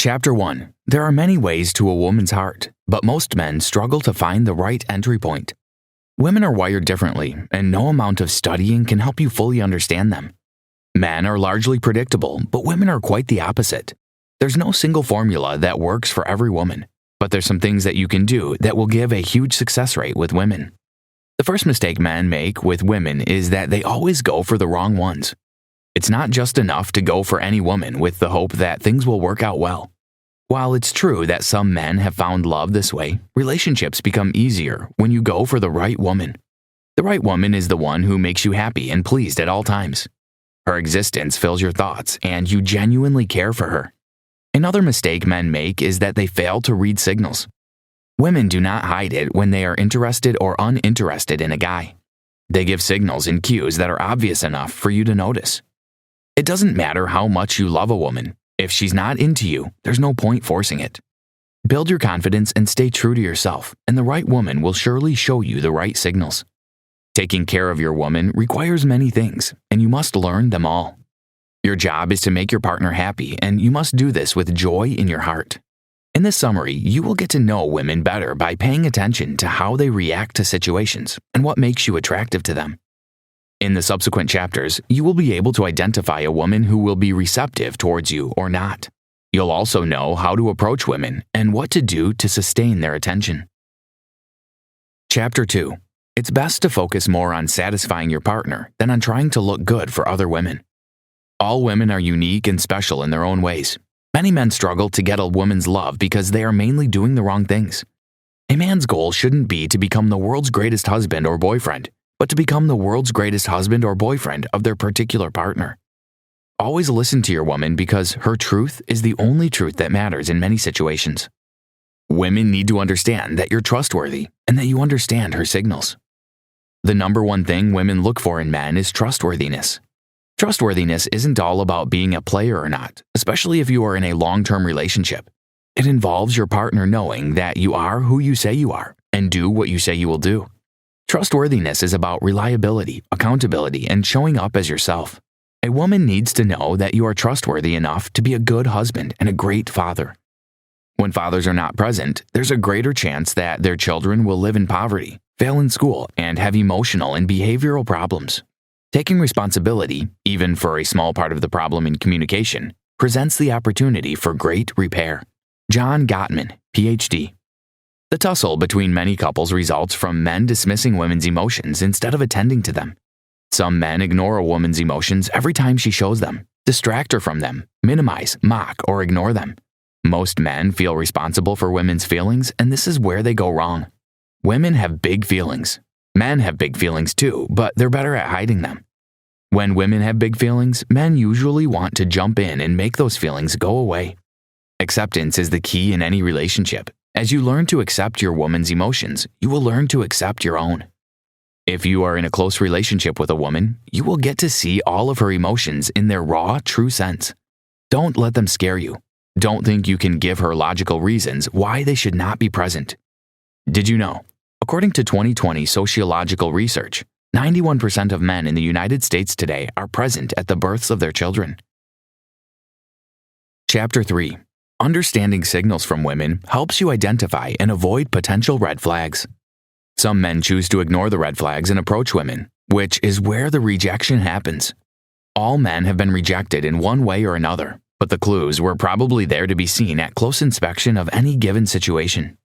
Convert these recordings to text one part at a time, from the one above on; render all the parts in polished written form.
Chapter 1. There are many ways to a woman's heart, but most men struggle to find the right entry point. Women are wired differently, and no amount of studying can help you fully understand them. Men are largely predictable, but women are quite the opposite. There's no single formula that works for every woman, but there's some things that you can do that will give a huge success rate with women. The first mistake men make with women is that they always go for the wrong ones. It's not just enough to go for any woman with the hope that things will work out well. While it's true that some men have found love this way, relationships become easier when you go for the right woman. The right woman is the one who makes you happy and pleased at all times. Her existence fills your thoughts, and you genuinely care for her. Another mistake men make is that they fail to read signals. Women do not hide it when they are interested or uninterested in a guy. They give signals and cues that are obvious enough for you to notice. It doesn't matter how much you love a woman. If she's not into you, there's no point forcing it. Build your confidence and stay true to yourself, and the right woman will surely show you the right signals. Taking care of your woman requires many things, and you must learn them all. Your job is to make your partner happy, and you must do this with joy in your heart. In this summary, you will get to know women better by paying attention to how they react to situations and what makes you attractive to them. In the subsequent chapters, you will be able to identify a woman who will be receptive towards you or not. You'll also know how to approach women and what to do to sustain their attention. Chapter 2. It's best to focus more on satisfying your partner than on trying to look good for other women. All women are unique and special in their own ways. Many men struggle to get a woman's love because they are mainly doing the wrong things. A man's goal shouldn't be to become the world's greatest husband or boyfriend, but to become the world's greatest husband or boyfriend of their particular partner. Always listen to your woman because her truth is the only truth that matters in many situations. Women need to understand that you're trustworthy and that you understand her signals. The number one thing women look for in men is trustworthiness. Trustworthiness isn't all about being a player or not, especially if you are in a long-term relationship. It involves your partner knowing that you are who you say you are and do what you say you will do. Trustworthiness is about reliability, accountability, and showing up as yourself. A woman needs to know that you are trustworthy enough to be a good husband and a great father. When fathers are not present, there's a greater chance that their children will live in poverty, fail in school, and have emotional and behavioral problems. Taking responsibility, even for a small part of the problem in communication, presents the opportunity for great repair. John Gottman, PhD. The tussle between many couples results from men dismissing women's emotions instead of attending to them. Some men ignore a woman's emotions every time she shows them, distract her from them, minimize, mock, or ignore them. Most men feel responsible for women's feelings, and this is where they go wrong. Women have big feelings. Men have big feelings too, but they're better at hiding them. When women have big feelings, men usually want to jump in and make those feelings go away. Acceptance is the key in any relationship. As you learn to accept your woman's emotions, you will learn to accept your own. If you are in a close relationship with a woman, you will get to see all of her emotions in their raw, true sense. Don't let them scare you. Don't think you can give her logical reasons why they should not be present. Did you know? According to 2020 sociological research, 91% of men in the United States today are present at the births of their children. Chapter 3. Understanding signals from women helps you identify and avoid potential red flags. Some men choose to ignore the red flags and approach women, which is where the rejection happens. All men have been rejected in one way or another, but the clues were probably there to be seen at close inspection of any given situation.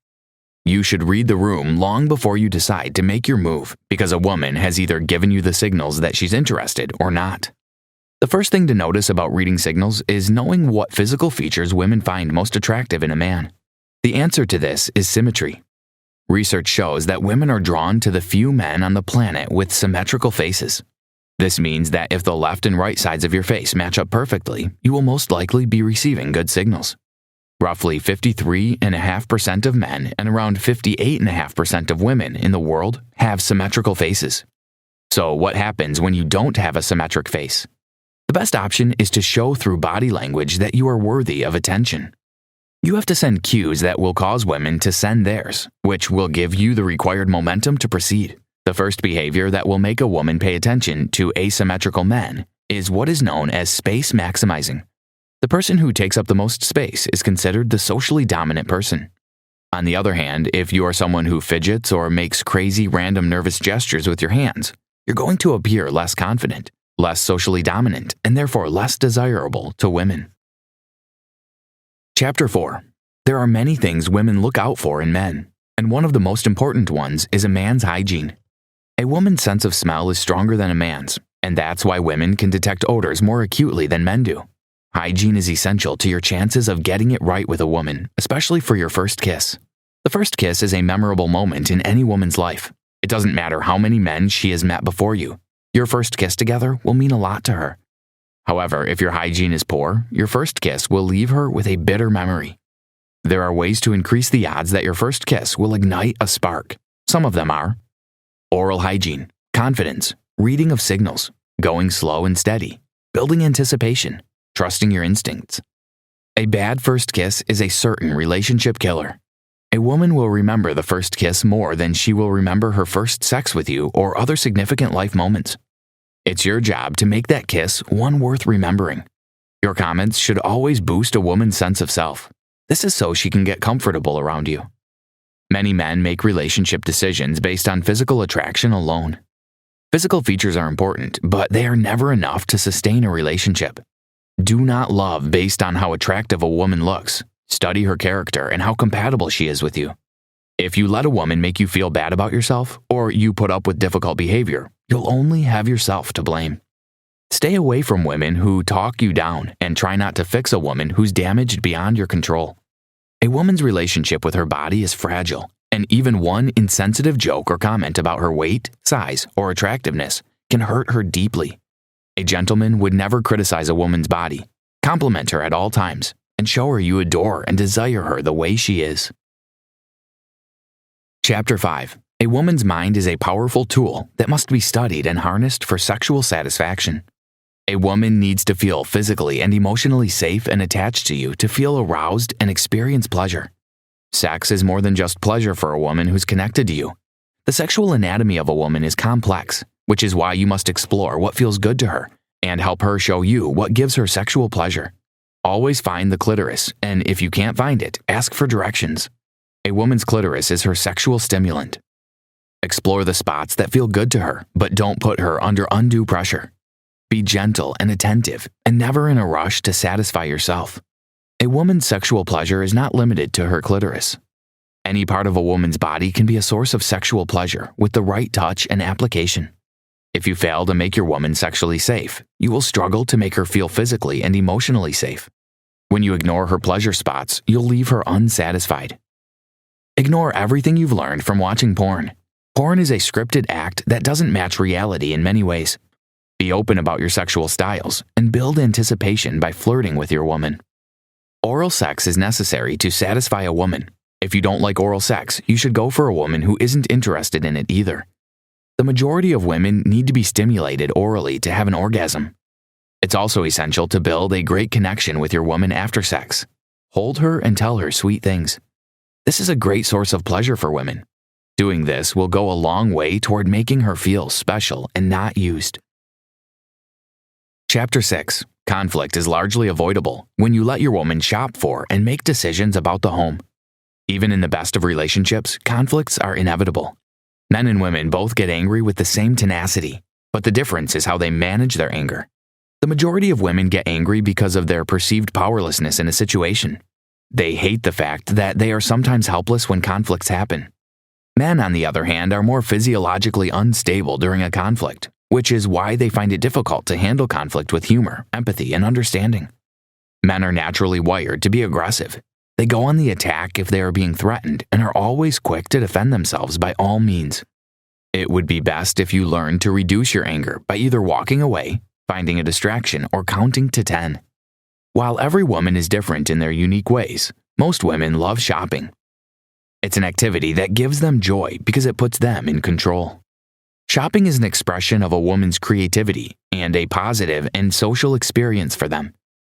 You should read the room long before you decide to make your move because a woman has either given you the signals that she's interested or not. The first thing to notice about reading signals is knowing what physical features women find most attractive in a man. The answer to this is symmetry. Research shows that women are drawn to the few men on the planet with symmetrical faces. This means that if the left and right sides of your face match up perfectly, you will most likely be receiving good signals. Roughly 53.5% of men and around 58.5% of women in the world have symmetrical faces. So what happens when you don't have a symmetric face? The best option is to show through body language that you are worthy of attention. You have to send cues that will cause women to send theirs, which will give you the required momentum to proceed. The first behavior that will make a woman pay attention to asymmetrical men is what is known as space maximizing. The person who takes up the most space is considered the socially dominant person. On the other hand, if you are someone who fidgets or makes crazy random nervous gestures with your hands, you're going to appear less confident, less socially dominant, and therefore less desirable to women. Chapter 4. There are many things women look out for in men, and one of the most important ones is a man's hygiene. A woman's sense of smell is stronger than a man's, and that's why women can detect odors more acutely than men do. Hygiene is essential to your chances of getting it right with a woman, especially for your first kiss. The first kiss is a memorable moment in any woman's life. It doesn't matter how many men she has met before you. Your first kiss together will mean a lot to her. However, if your hygiene is poor, your first kiss will leave her with a bitter memory. There are ways to increase the odds that your first kiss will ignite a spark. Some of them are oral hygiene, confidence, reading of signals, going slow and steady, building anticipation, trusting your instincts. A bad first kiss is a certain relationship killer. A woman will remember the first kiss more than she will remember her first sex with you or other significant life moments. It's your job to make that kiss one worth remembering. Your comments should always boost a woman's sense of self. This is so she can get comfortable around you. Many men make relationship decisions based on physical attraction alone. Physical features are important, but they are never enough to sustain a relationship. Do not love based on how attractive a woman looks. Study her character and how compatible she is with you. If you let a woman make you feel bad about yourself, or you put up with difficult behavior, you'll only have yourself to blame. Stay away from women who talk you down and try not to fix a woman who's damaged beyond your control. A woman's relationship with her body is fragile, and even one insensitive joke or comment about her weight, size, or attractiveness can hurt her deeply. A gentleman would never criticize a woman's body. Compliment her at all times, and show her you adore and desire her the way she is. Chapter 5. A woman's mind is a powerful tool that must be studied and harnessed for sexual satisfaction. A woman needs to feel physically and emotionally safe and attached to you to feel aroused and experience pleasure. Sex is more than just pleasure for a woman who's connected to you. The sexual anatomy of a woman is complex, which is why you must explore what feels good to her and help her show you what gives her sexual pleasure. Always find the clitoris, and if you can't find it, ask for directions. A woman's clitoris is her sexual stimulant. Explore the spots that feel good to her, but don't put her under undue pressure. Be gentle and attentive, and never in a rush to satisfy yourself. A woman's sexual pleasure is not limited to her clitoris. Any part of a woman's body can be a source of sexual pleasure with the right touch and application. If you fail to make your woman sexually safe, you will struggle to make her feel physically and emotionally safe. When you ignore her pleasure spots, you'll leave her unsatisfied. Ignore everything you've learned from watching porn. Porn is a scripted act that doesn't match reality in many ways. Be open about your sexual styles and build anticipation by flirting with your woman. Oral sex is necessary to satisfy a woman. If you don't like oral sex, you should go for a woman who isn't interested in it either. The majority of women need to be stimulated orally to have an orgasm. It's also essential to build a great connection with your woman after sex. Hold her and tell her sweet things. This is a great source of pleasure for women. Doing this will go a long way toward making her feel special and not used. Chapter 6. Conflict is largely avoidable when you let your woman shop for and make decisions about the home. Even in the best of relationships, conflicts are inevitable. Men and women both get angry with the same tenacity, but the difference is how they manage their anger. The majority of women get angry because of their perceived powerlessness in a situation. They hate the fact that they are sometimes helpless when conflicts happen. Men, on the other hand, are more physiologically unstable during a conflict, which is why they find it difficult to handle conflict with humor, empathy, and understanding. Men are naturally wired to be aggressive. They go on the attack if they are being threatened and are always quick to defend themselves by all means. It would be best if you learned to reduce your anger by either walking away, finding a distraction, or counting to 10. While every woman is different in their unique ways, most women love shopping. It's an activity that gives them joy because it puts them in control. Shopping is an expression of a woman's creativity and a positive and social experience for them.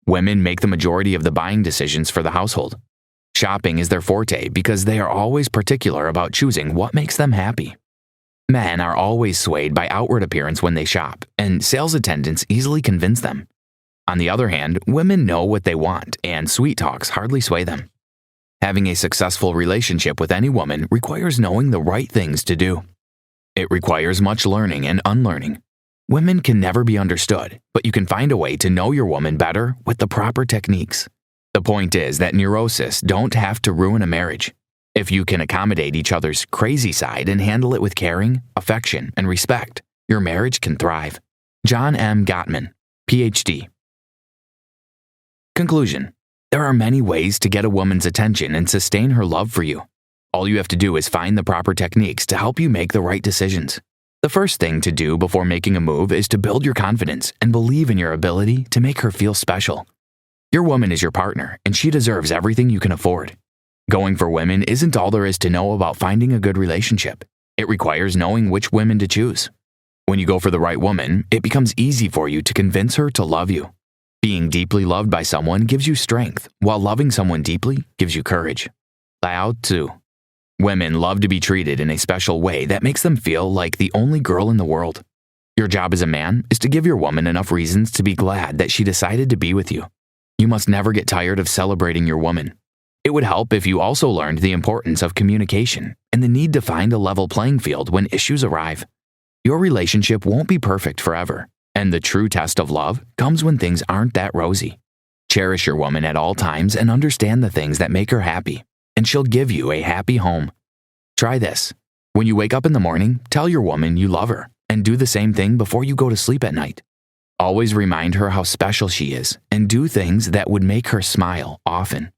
Women make the majority of the buying decisions for the household. Shopping is their forte because they are always particular about choosing what makes them happy. Men are always swayed by outward appearance when they shop, and sales attendants easily convince them. On the other hand, women know what they want, and sweet talks hardly sway them. Having a successful relationship with any woman requires knowing the right things to do. It requires much learning and unlearning. Women can never be understood, but you can find a way to know your woman better with the proper techniques. The point is that neurosis don't have to ruin a marriage. If you can accommodate each other's crazy side and handle it with caring, affection, and respect, your marriage can thrive. John M. Gottman, PhD. Conclusion. There are many ways to get a woman's attention and sustain her love for you. All you have to do is find the proper techniques to help you make the right decisions. The first thing to do before making a move is to build your confidence and believe in your ability to make her feel special. Your woman is your partner, and she deserves everything you can afford. Going for women isn't all there is to know about finding a good relationship. It requires knowing which women to choose. When you go for the right woman, it becomes easy for you to convince her to love you. Being deeply loved by someone gives you strength, while loving someone deeply gives you courage. Lao Tzu. Women love to be treated in a special way that makes them feel like the only girl in the world. Your job as a man is to give your woman enough reasons to be glad that she decided to be with you. You must never get tired of celebrating your woman. It would help if you also learned the importance of communication and the need to find a level playing field when issues arrive. Your relationship won't be perfect forever, and the true test of love comes when things aren't that rosy. Cherish your woman at all times and understand the things that make her happy, and she'll give you a happy home. Try this. When you wake up in the morning, tell your woman you love her, and do the same thing before you go to sleep at night. Always remind her how special she is, and do things that would make her smile often.